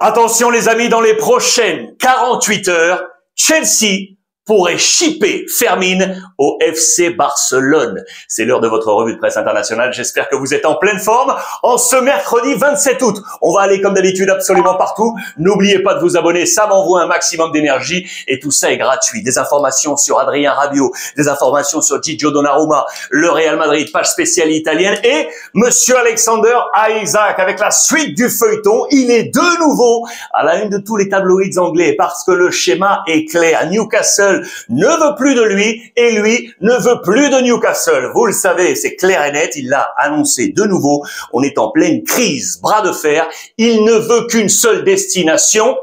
Attention les amis, dans les prochaines 48 heures, Chelsea pourrait shipper Fermin au FC Barcelone. C'est l'heure de votre revue de presse internationale. J'espère que vous êtes en pleine forme. En ce mercredi 27 août, on va aller comme d'habitude absolument partout. N'oubliez pas de vous abonner, ça m'envoie un maximum d'énergie et tout ça est gratuit. Des informations sur Adrien Rabiot, des informations sur Gigio Donnarumma, le Real Madrid, page spéciale italienne et Monsieur Alexander Isak avec la suite du feuilleton. Il est de nouveau à la une de tous les tabloïds anglais parce que le schéma est clair. Newcastle ne veut plus de lui et lui ne veut plus de Newcastle. Vous le savez, c'est clair et net, il l'a annoncé de nouveau. On est en pleine crise, bras de fer. Il ne veut qu'une seule destination,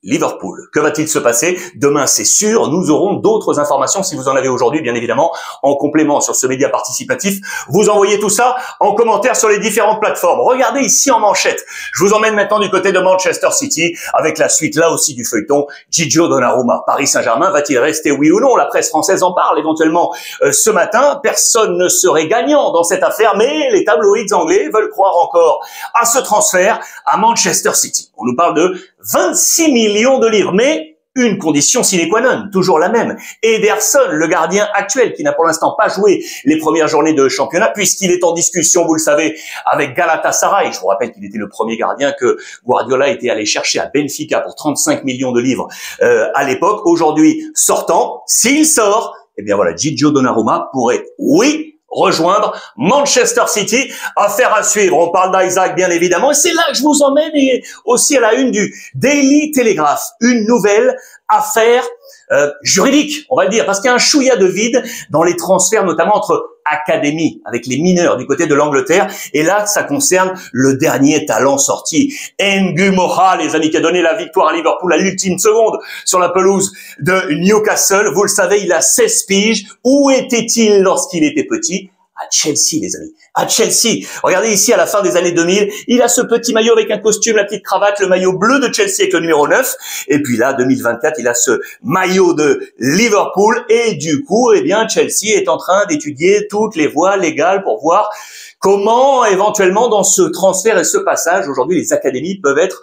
Liverpool. Que va-t-il se passer? Demain, c'est sûr, nous aurons d'autres informations si vous en avez aujourd'hui, bien évidemment, en complément sur ce média participatif. Vous envoyez tout ça en commentaire sur les différentes plateformes. Regardez ici en manchette. Je vous emmène maintenant du côté de Manchester City avec la suite là aussi du feuilleton Gigio Donnarumma. Paris Saint-Germain va-t-il rester, oui ou non? La presse française en parle éventuellement ce matin. Personne ne serait gagnant dans cette affaire, mais les tabloïds anglais veulent croire encore à ce transfert à Manchester City. On nous parle de 26 millions de livres, mais une condition sine qua non, toujours la même. Ederson, le gardien actuel, qui n'a pour l'instant pas joué les premières journées de championnat, puisqu'il est en discussion, vous le savez, avec Galatasaray. Je vous rappelle qu'il était le premier gardien que Guardiola était allé chercher à Benfica pour 35 millions de livres à l'époque. Aujourd'hui, sortant, s'il sort, eh bien voilà, Gigio Donnarumma pourrait, oui, rejoindre Manchester City. Affaire à suivre. On parle d'Isaac, bien évidemment. Et c'est là que je vous emmène et aussi à la une du Daily Telegraph. Une nouvelle affaire juridique, on va le dire, parce qu'il y a un chouïa de vide dans les transferts, notamment entre académies, avec les mineurs du côté de l'Angleterre. Et là, ça concerne le dernier talent sorti. N'Gui Moha, les amis, qui a donné la victoire à Liverpool à l'ultime seconde sur la pelouse de Newcastle. Vous le savez, il a 16 piges. Où était-il lorsqu'il était petit? À Chelsea, les amis. À Chelsea. Regardez ici, à la fin des années 2000, il a ce petit maillot avec un costume, la petite cravate, le maillot bleu de Chelsea avec le numéro 9. Et puis là, 2024, il a ce maillot de Liverpool. Et du coup, eh bien, Chelsea est en train d'étudier toutes les voies légales pour voir comment, éventuellement, dans ce transfert et ce passage, aujourd'hui, les académies peuvent être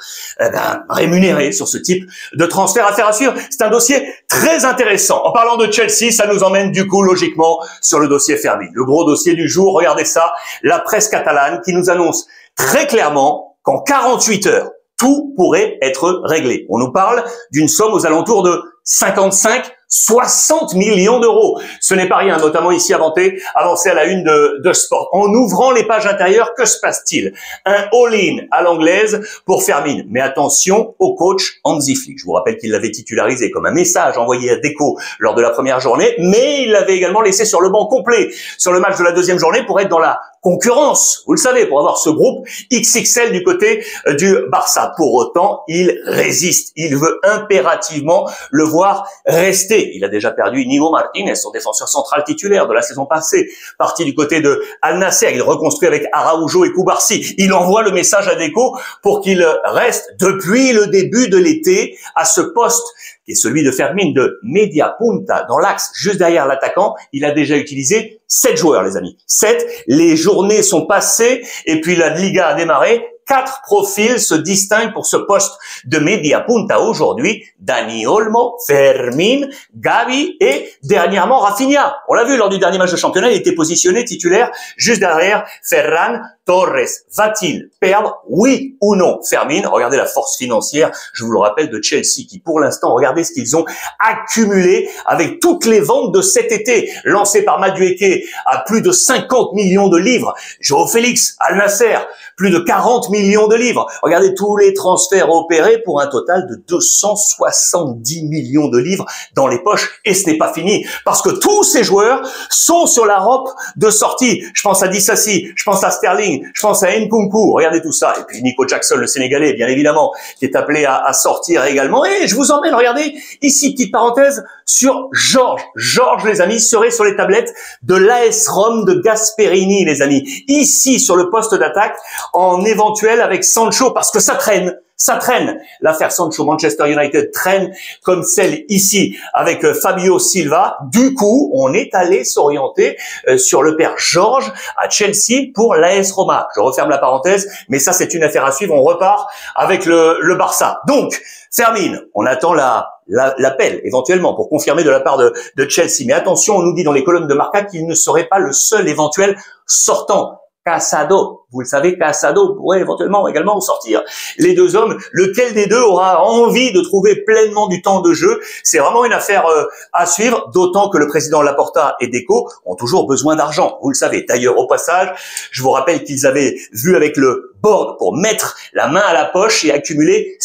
rémunérées sur ce type de transfert. Affaire à suivre. C'est un dossier très intéressant. En parlant de Chelsea, ça nous emmène du coup, logiquement, sur le dossier Fermin. Le gros dossier du jour, regardez ça, la presse catalane qui nous annonce très clairement qu'en 48 heures, tout pourrait être réglé. On nous parle d'une somme aux alentours de 60 millions d'euros. Ce n'est pas rien, notamment ici avancé à la une de Sport. En ouvrant les pages intérieures, que se passe-t-il? Un all-in à l'anglaise pour Fermin. Mais attention au coach Hansi Flick. Je vous rappelle qu'il l'avait titularisé comme un message envoyé à Deco lors de la première journée, mais il l'avait également laissé sur le banc complet sur le match de la deuxième journée pour être dans la concurrence, vous le savez, pour avoir ce groupe XXL du côté du Barça. Pour autant, il résiste. Il veut impérativement le voir rester. Il a déjà perdu Inigo Martinez, son défenseur central titulaire de la saison passée, parti du côté de Al Nassr. Il reconstruit avec Araujo et Koubarsi. Il envoie le message à Deco pour qu'il reste depuis le début de l'été à ce poste qui est celui de Fermin de media punta dans l'axe juste derrière l'attaquant. Il a déjà utilisé 7 joueurs, les amis. 7. Les journées sont passées et puis la Liga a démarré. 4 profils se distinguent pour ce poste de media punta aujourd'hui. Dani Olmo, Fermin, Gavi et dernièrement Rafinha. On l'a vu lors du dernier match de championnat, il était positionné titulaire juste derrière Ferran Torres. Va-t-il perdre, oui ou non, Fermin? Regardez la force financière, je vous le rappelle, de Chelsea qui pour l'instant, regardez ce qu'ils ont accumulé avec toutes les ventes de cet été, lancées par Madueke à plus de 50 millions de livres. Joao Félix, Al Nassr, plus de 40 millions de livres. Regardez tous les transferts opérés pour un total de 270 millions de livres dans les poches. Et ce n'est pas fini, parce que tous ces joueurs sont sur la rampe de sortie. Je pense à Disasi, je pense à Sterling, je pense à Nkunku. Regardez tout ça. Et puis Nico Jackson, le Sénégalais, bien évidemment, qui est appelé à sortir également. Et je vous emmène, regardez, ici, petite parenthèse, sur Georges. Georges, les amis, serait sur les tablettes de l'AS Rome de Gasperini, les amis. Ici, sur le poste d'attaque, en éventuel avec Sancho, parce que ça traîne. Ça traîne. L'affaire Sancho Manchester United traîne comme celle ici avec Fabio Silva. Du coup, on est allé s'orienter sur le père Georges à Chelsea pour l'AS Roma. Je referme la parenthèse, mais ça c'est une affaire à suivre. On repart avec le Barça. Donc, Fermin, on attend l'appel éventuellement pour confirmer de la part de Chelsea. Mais attention, on nous dit dans les colonnes de Marca qu'il ne serait pas le seul éventuel sortant. Casado, vous le savez, Casado pourrait éventuellement également sortir. Les deux hommes, lequel des deux aura envie de trouver pleinement du temps de jeu? C'est vraiment une affaire à suivre, d'autant que le président Laporta et Deco ont toujours besoin d'argent, vous le savez. D'ailleurs, au passage, je vous rappelle qu'ils avaient vu avec le board pour mettre la main à la poche et accumuler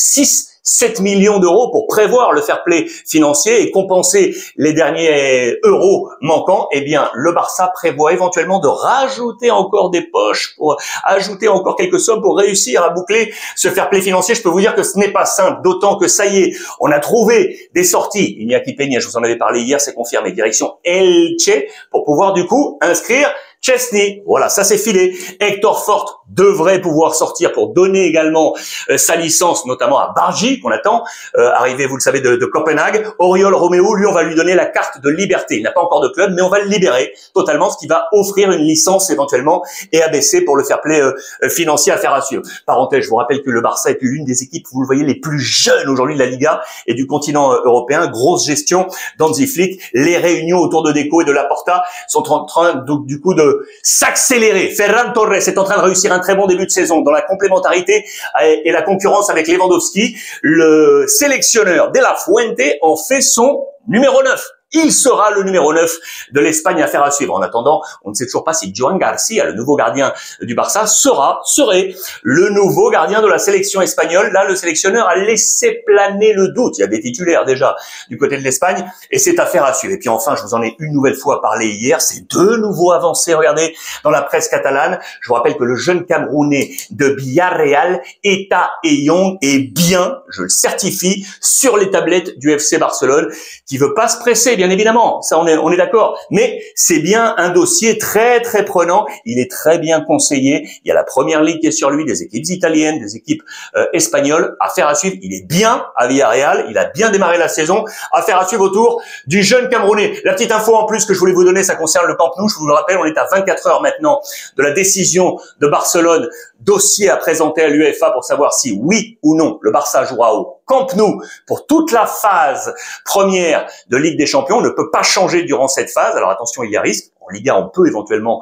7 millions d'euros pour prévoir le fair play financier et compenser les derniers euros manquants. Eh bien, le Barça prévoit éventuellement de rajouter encore des poches pour ajouter encore quelques sommes pour réussir à boucler ce fair play financier. Je peux vous dire que ce n'est pas simple, d'autant que ça y est, on a trouvé des sorties. Iñaki Peña, je vous en avais parlé hier, c'est confirmé, direction Elche, pour pouvoir du coup inscrire Chesney, voilà, ça c'est filé. Hector Fort devrait pouvoir sortir pour donner également sa licence, notamment à Bargy, qu'on attend, arrivé, vous le savez, de Copenhague. Oriol Romeo, lui, on va lui donner la carte de liberté. Il n'a pas encore de club, mais on va le libérer totalement, ce qui va offrir une licence éventuellement et ABC pour le fair play financier à faire à suivre. Parenthèse, je vous rappelle que le Barça est l'une des équipes, vous le voyez, les plus jeunes aujourd'hui de la Liga et du continent européen. Grosse gestion d'Hansi Flick. Les réunions autour de Deco et de Laporta sont en train, donc, du coup, de s'accélérer. Ferran Torres est en train de réussir un très bon début de saison dans la complémentarité et la concurrence avec Lewandowski. Le sélectionneur De La Fuente en fait son numéro 9. Il sera le numéro 9 de l'Espagne à faire à suivre. En attendant, on ne sait toujours pas si Joan Garcia, le nouveau gardien du Barça, serait le nouveau gardien de la sélection espagnole. Là, le sélectionneur a laissé planer le doute. Il y a des titulaires déjà du côté de l'Espagne et c'est à faire à suivre. Et puis enfin, je vous en ai une nouvelle fois parlé hier. C'est de nouveau avancé. Regardez, dans la presse catalane, je vous rappelle que le jeune Camerounais de Villarreal, Eta Eyong, est bien, je le certifie, sur les tablettes du FC Barcelone, qui veut pas se presser. Bien évidemment, ça on est d'accord, mais c'est bien un dossier très très prenant, il est très bien conseillé, il y a la première ligue qui est sur lui, des équipes italiennes, des équipes espagnoles, affaire à suivre, il est bien à Villarreal, il a bien démarré la saison, affaire à suivre autour du jeune Camerounais. La petite info en plus que je voulais vous donner, ça concerne le Camp Nou, je vous le rappelle, on est à 24 heures maintenant de la décision de Barcelone, dossier à présenter à l'UEFA pour savoir si oui ou non le Barça jouera au Camp Nou pour toute la phase première de Ligue des Champions. On ne peut pas changer durant cette phase. Alors attention, il y a risque. En Liga, on peut éventuellement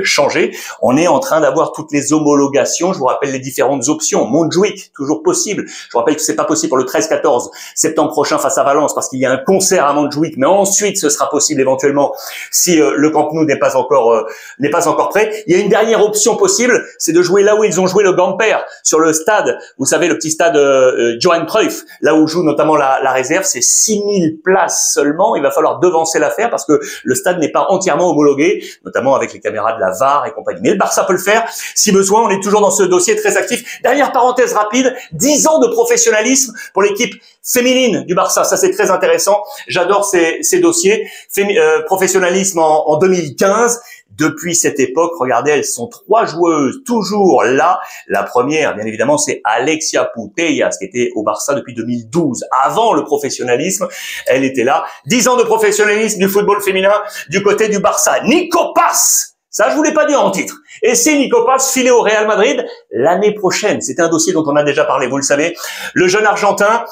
changer. On est en train d'avoir toutes les homologations. Je vous rappelle les différentes options. Montjuic, toujours possible. Je vous rappelle que c'est pas possible pour le 13-14 septembre prochain face à Valence parce qu'il y a un concert à Montjuic. Mais ensuite, ce sera possible éventuellement si le Camp Nou n'est pas encore prêt. Il y a une dernière option possible, c'est de jouer là où ils ont joué le Gamper, sur le stade. Vous savez, le petit stade Johan Cruyff, là où joue notamment la réserve. C'est 6000 places seulement. Il va falloir devancer l'affaire parce que le stade n'est pas entièrement homologué, notamment avec les caméras de la VAR et compagnie. Mais le Barça peut le faire si besoin. On est toujours dans ce dossier très actif. Dernière parenthèse rapide, 10 ans de professionnalisme pour l'équipe féminine du Barça. Ça, c'est très intéressant. J'adore ces dossiers. Professionnalisme en 2015. Depuis cette époque, regardez, elles sont 3 joueuses toujours là. La première, bien évidemment, c'est Alexia Putellas, qui était au Barça depuis 2012. Avant le professionnalisme, elle était là. 10 ans de professionnalisme du football féminin du côté du Barça. Nico Paz, ça je vous l'ai pas dit en titre. Et c'est Nico Paz filé au Real Madrid l'année prochaine. C'est un dossier dont on a déjà parlé, vous le savez. Le jeune Argentin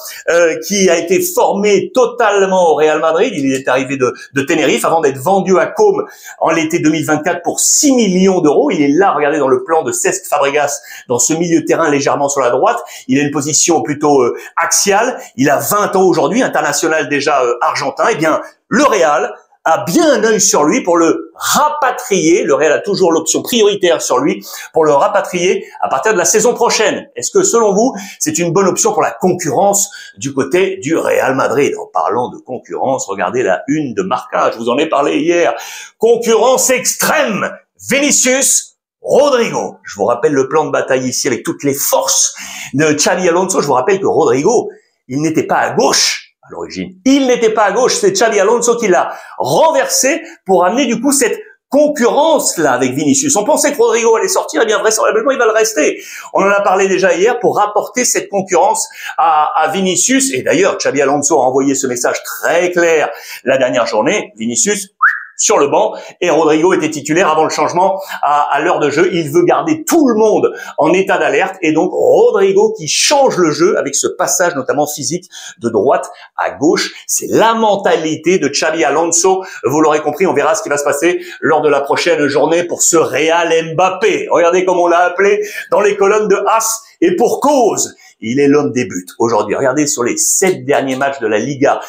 qui a été formé totalement au Real Madrid. Il est arrivé de Tenerife avant d'être vendu à Com en l'été 2024 pour 6 millions d'euros. Il est là, regardez, dans le plan de Cesc Fabregas, dans ce milieu de terrain légèrement sur la droite. Il a une position plutôt axiale. Il a 20 ans aujourd'hui, international déjà argentin. Eh bien, le Real a bien un œil sur lui pour le rapatrier. Le Real a toujours l'option prioritaire sur lui pour le rapatrier à partir de la saison prochaine. Est-ce que, selon vous, c'est une bonne option pour la concurrence du côté du Real Madrid? En parlant de concurrence, regardez la une de Marca. Je vous en ai parlé hier. Concurrence extrême. Vinicius, Rodrigo. Je vous rappelle le plan de bataille ici avec toutes les forces de Xabi Alonso. Je vous rappelle que Rodrigo, il n'était pas à gauche à l'origine. Il n'était pas à gauche, c'est Xabi Alonso qui l'a renversé pour amener du coup cette concurrence là avec Vinicius. On pensait que Rodrigo allait sortir, et bien vraisemblablement il va le rester. On en a parlé déjà hier pour rapporter cette concurrence à Vinicius. Et d'ailleurs, Xabi Alonso a envoyé ce message très clair la dernière journée. Vinicius sur le banc et Rodrigo était titulaire avant le changement à l'heure de jeu. Il veut garder tout le monde en état d'alerte et donc Rodrigo qui change le jeu avec ce passage notamment physique de droite à gauche. C'est la mentalité de Xabi Alonso. Vous l'aurez compris, on verra ce qui va se passer lors de la prochaine journée pour ce Real Mbappé. Regardez comme on l'a appelé dans les colonnes de AS et pour cause. Il est l'homme des buts aujourd'hui. Regardez sur les 7 derniers matchs de la Liga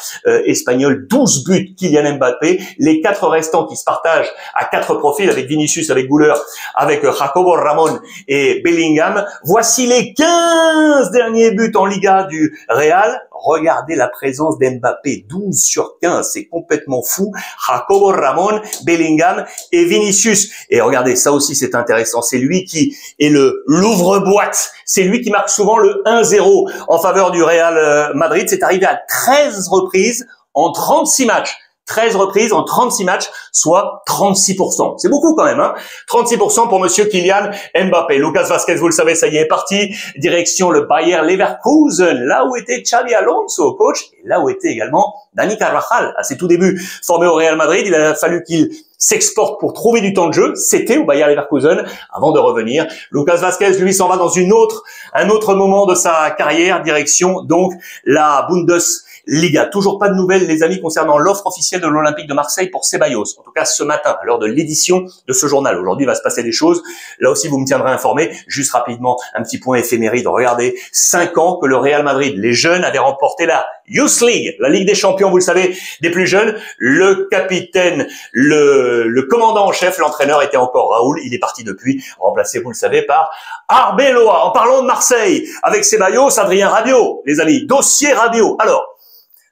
espagnole, 12 buts Kylian Mbappé. Les 4 restants qui se partagent à 4 profils avec Vinicius, avec Güler, avec Jacobo Ramón et Bellingham. Voici les 15 derniers buts en Liga du Real. Regardez la présence d'Mbappé, 12 sur 15, c'est complètement fou. Jacobo Ramón, Bellingham et Vinicius. Et regardez, ça aussi c'est intéressant, c'est lui qui est l'ouvre-boîte. C'est lui qui marque souvent le 1-0 en faveur du Real Madrid. C'est arrivé à 13 reprises en 36 matchs. 13 reprises en 36 matchs, soit 36%. C'est beaucoup quand même, hein. 36% pour monsieur Kylian Mbappé. Lucas Vázquez, vous le savez, ça y est parti. Direction le Bayer Leverkusen, là où était Xabi Alonso, coach, et là où était également Dani Carvajal à ses tout débuts. Formé au Real Madrid, il a fallu qu'il s'exporte pour trouver du temps de jeu. C'était au Bayer Leverkusen avant de revenir. Lucas Vázquez, lui, s'en va dans un autre moment de sa carrière. Direction, donc, la Bundesliga. Toujours pas de nouvelles, les amis, concernant l'offre officielle de l'Olympique de Marseille pour Ceballos. En tout cas, ce matin, à l'heure de l'édition de ce journal. Aujourd'hui, il va se passer des choses. Là aussi, vous me tiendrez informé. Juste rapidement, un petit point éphéméride. Regardez, 5 ans que le Real Madrid, les jeunes, avaient remporté la Youth League, la Ligue des Champions, vous le savez, des plus jeunes. Le capitaine, le commandant en chef, l'entraîneur était encore Raoul. Il est parti depuis, remplacé, vous le savez, par Arbeloa. En parlant de Marseille, avec Ceballos, Adrien Rabiot, les amis. Dossier Rabiot. Alors,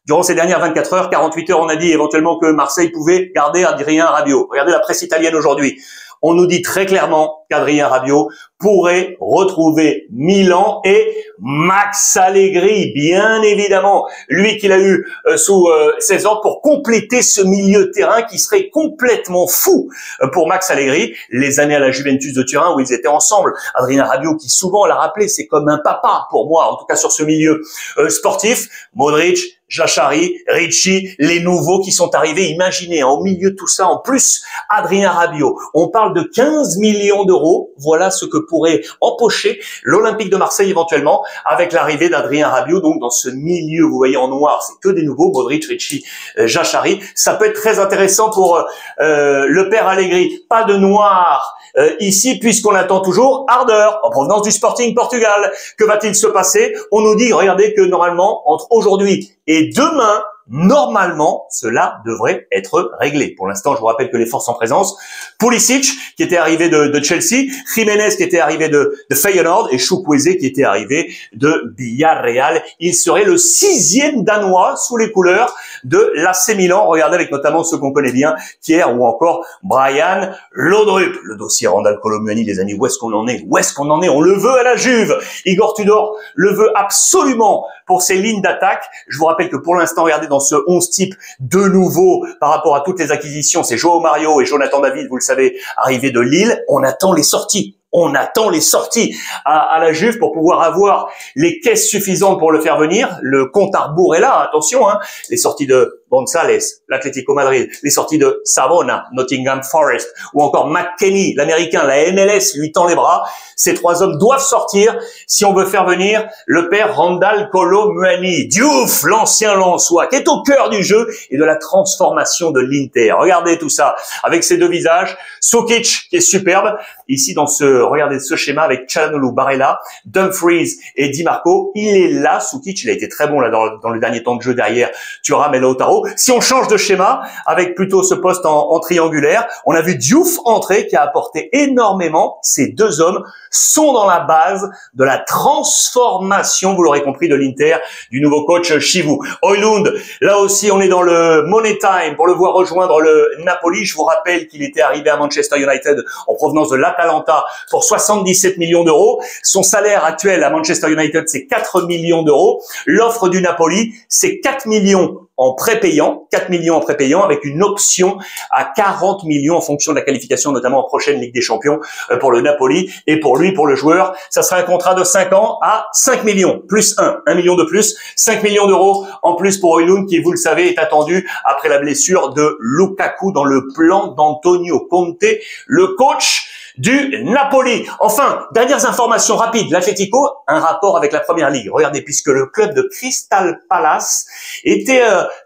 durant ces dernières 24 heures, 48 heures, on a dit éventuellement que Marseille pouvait garder Adrien Rabiot. Regardez la presse italienne aujourd'hui. On nous dit très clairement qu'Adrien Rabiot pourrait retrouver Milan et Max Allegri, bien évidemment. Lui qu'il a eu sous ses ordres pour compléter ce milieu de terrain qui serait complètement fou pour Max Allegri. Les années à la Juventus de Turin où ils étaient ensemble. Adrien Rabiot qui souvent l'a rappelé, c'est comme un papa pour moi, en tout cas sur ce milieu sportif. Modric, Jachari, Ricci, les nouveaux qui sont arrivés. Imaginez, au milieu de tout ça, en plus, Adrien Rabiot. On parle de 15 millions d'euros. Voilà ce que pourrait empocher l'Olympique de Marseille éventuellement avec l'arrivée d'Adrien Rabiot. Donc, dans ce milieu, vous voyez en noir, c'est que des nouveaux. Modric, Ricci, Jachari. Ça peut être très intéressant pour le père Allegri. Pas de noir ici, puisqu'on attend toujours Harder, en provenance du Sporting Portugal. Que va-t-il se passer? On nous dit, regardez, que normalement, entre aujourd'hui et demain, normalement, cela devrait être réglé. Pour l'instant, je vous rappelle que les forces en présence, Pulisic, qui était arrivé de Chelsea, Jiménez, qui était arrivé de Feyenoord, et Chukwueze, qui était arrivé de Villarreal. Il serait le 6e Danois sous les couleurs de l'AC Milan. Regardez avec notamment ceux qu'on connaît bien, Kier ou encore Brian Laudrup. Le dossier Randal Kolo Muani, les amis, où est-ce qu'on en est? Où est-ce qu'on en est? On le veut à la Juve. Igor Tudor le veut absolument pour ses lignes d'attaque. Je vous rappelle que pour l'instant, regardez dans ce 11 type de nouveau par rapport à toutes les acquisitions, c'est João Mario et Jonathan David, vous le savez, arrivés de Lille. On attend les sorties. On attend les sorties à la Juve pour pouvoir avoir les caisses suffisantes pour le faire venir. Le compte à rebours est là, attention, hein. Les sorties de González, l'Atlético Madrid, les sorties de Savona, Nottingham Forest, ou encore McKennie, l'Américain, la MLS lui tend les bras. Ces 3 hommes doivent sortir si on veut faire venir le père Randal Kolo Muani. Diouf, l'ancien Lensois, qui est au cœur du jeu et de la transformation de l'Inter. Regardez tout ça avec ces 2 visages. Sukic, qui est superbe, ici dans regardez ce schéma avec Çalhanoğlu, Barella, Dumfries et Di Marco. Il est là, Sukic, il a été très bon là dans le dernier temps de jeu derrière Thuram et Lautaro. Si on change de schéma, avec plutôt ce poste en triangulaire, on a vu Diouf entrer qui a apporté énormément. Ces 2 hommes sont dans la base de la transformation, vous l'aurez compris, de l'Inter, du nouveau coach Chivu. Højlund, là aussi on est dans le money time pour le voir rejoindre le Napoli. Je vous rappelle qu'il était arrivé à Manchester United en provenance de l'Atalanta pour 77 millions d'euros. Son salaire actuel à Manchester United, c'est 4 millions d'euros. L'offre du Napoli, c'est 4 millions en prépayant, 4 millions en prépayant avec une option à 40 millions en fonction de la qualification, notamment en prochaine Ligue des Champions pour le Napoli. Et pour lui, pour le joueur, ça sera un contrat de 5 ans à 5 millions, plus 1 million de plus, 5 millions d'euros en plus pour Højlund qui, vous le savez, est attendu après la blessure de Lukaku dans le plan d'Antonio Conte, le coach du Napoli. Enfin, dernières informations rapides. L'Atlético, un rapport avec la Première Ligue. Regardez, puisque le club de Crystal Palace était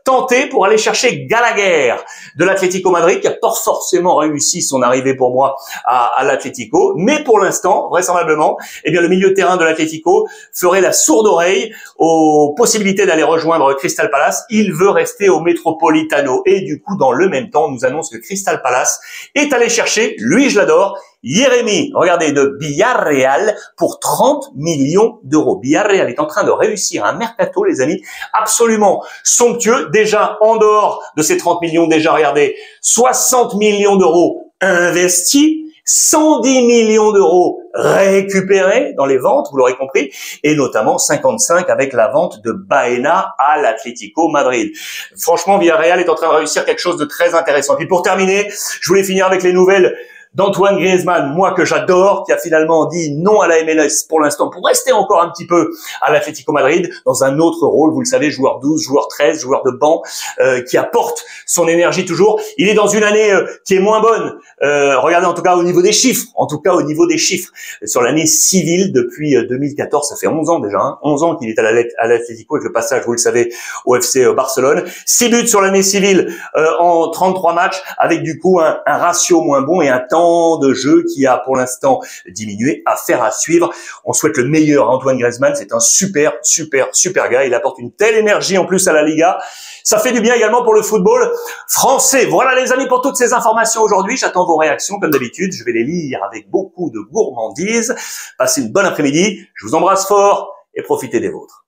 tenté pour aller chercher Gallagher de l'Atlético Madrid, qui a pas forcément réussi son arrivée pour moi à l'Atlético. Mais pour l'instant, vraisemblablement, eh bien, le milieu de terrain de l'Atlético ferait la sourde oreille aux possibilités d'aller rejoindre Crystal Palace. Il veut rester au Metropolitano. Et du coup, dans le même temps, on nous annonce que Crystal Palace est allé chercher, lui je l'adore, Jérémy, regardez, de Villarreal pour 30 millions d'euros. Villarreal est en train de réussir un mercato, les amis, absolument somptueux. Déjà, en dehors de ces 30 millions, déjà, regardez, 60 millions d'euros investis, 110 millions d'euros récupérés dans les ventes, vous l'aurez compris, et notamment 55 avec la vente de Baena à l'Atlético Madrid. Franchement, Villarreal est en train de réussir quelque chose de très intéressant. Et puis pour terminer, je voulais finir avec les nouvelles d'Antoine Griezmann, moi que j'adore, qui a finalement dit non à la MLS pour l'instant pour rester encore un petit peu à l'Atlético Madrid dans un autre rôle, vous le savez, joueur 12, joueur 13, joueur de banc, qui apporte son énergie toujours. Il est dans une année qui est moins bonne. Regardez en tout cas au niveau des chiffres, sur l'année civile depuis 2014, ça fait 11 ans déjà, 11 ans qu'il est à l'Atlético avec le passage, vous le savez, au FC Barcelone. 6 buts sur l'année civile en 33 matchs avec du coup un ratio moins bon et un temps de jeu qui a pour l'instant diminué. Affaire à suivre. On souhaite le meilleur à Antoine Griezmann. C'est un super gars. Il apporte une telle énergie en plus à la Liga. Ça fait du bien également pour le football français. Voilà les amis pour toutes ces informations aujourd'hui. J'attends vos réactions comme d'habitude. Je vais les lire avec beaucoup de gourmandise. Passez une bonne après-midi. Je vous embrasse fort et profitez des vôtres.